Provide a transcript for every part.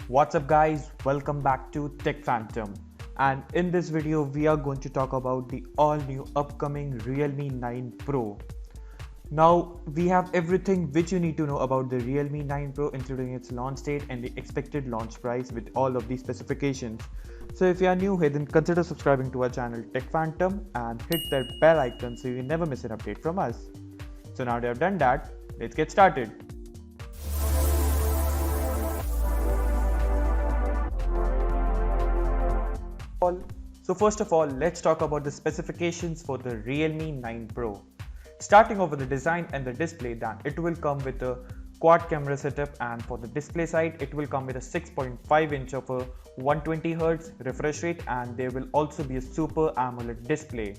What's up guys, welcome back to Tech Phantom, and in this video we are going to talk about the all new upcoming Realme 9 Pro. Now we have everything which you need to know about the Realme 9 Pro, including its launch date and the expected launch price with all of these specifications. So if you are new here, then consider subscribing to our channel Tech Phantom and hit that bell icon so you never miss an update from us. So now that I've done that, let's get started. So first of all, let's talk about the specifications for the Realme 9 Pro. Starting off with the design and the display, then it will come with a quad camera setup, and for the display side it will come with a 6.5 inch of a 120Hz refresh rate, and there will also be a Super AMOLED display.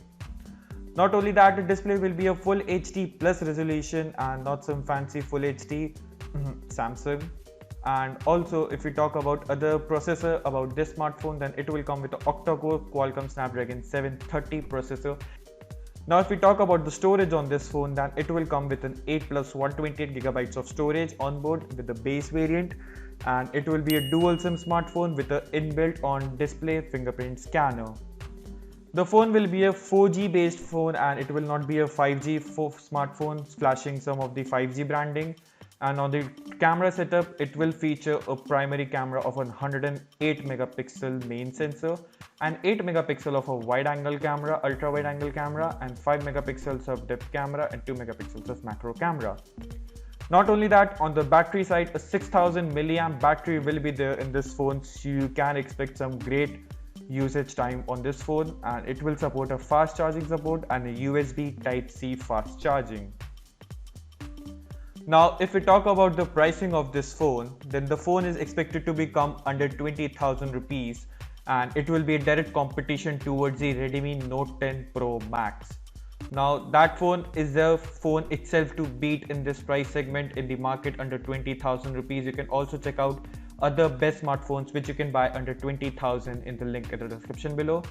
Not only that, the display will be a full HD plus resolution and not some fancy full HD Samsung. And also, if we talk about other processor about this smartphone, then it will come with an octa-core Qualcomm Snapdragon 730 processor. Now if we talk about the storage on this phone, then it will come with an 8 plus 128GB of storage on board with the base variant, and it will be a dual SIM smartphone with an inbuilt on display fingerprint scanner. The phone will be a 4G based phone and it will not be a 5G smartphone flashing some of the 5G branding. And on the camera setup, it will feature a primary camera of a 108 megapixel main sensor and 8 megapixel of a wide angle camera, ultra wide angle camera, and 5 megapixels of depth camera and 2 megapixels of macro camera. Not only that, on the battery side, a 6000 milliamp battery will be there in this phone, so you can expect some great usage time on this phone, and it will support a fast charging support and a USB Type-C fast charging. Now if we talk about the pricing of this phone, then the phone is expected to become under 20,000 rupees, and it will be a direct competition towards the Redmi Note 10 Pro Max. Now that phone is the phone itself to beat in this price segment in the market under 20,000 rupees. You can also check out other best smartphones which you can buy under 20,000 in the link in the description below.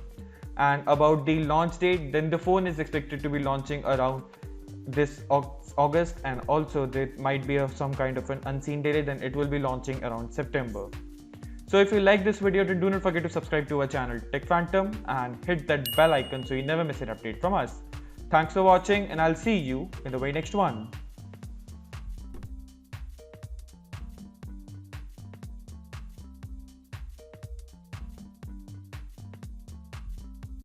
And about the launch date, then the phone is expected to be launching around this August, and also there might be some kind of an unseen delay, then it will be launching around September. So if you like this video, then do not forget to subscribe to our channel Tech Phantom and hit that bell icon so you never miss an update from us. Thanks for watching, and I'll see you in the very next one.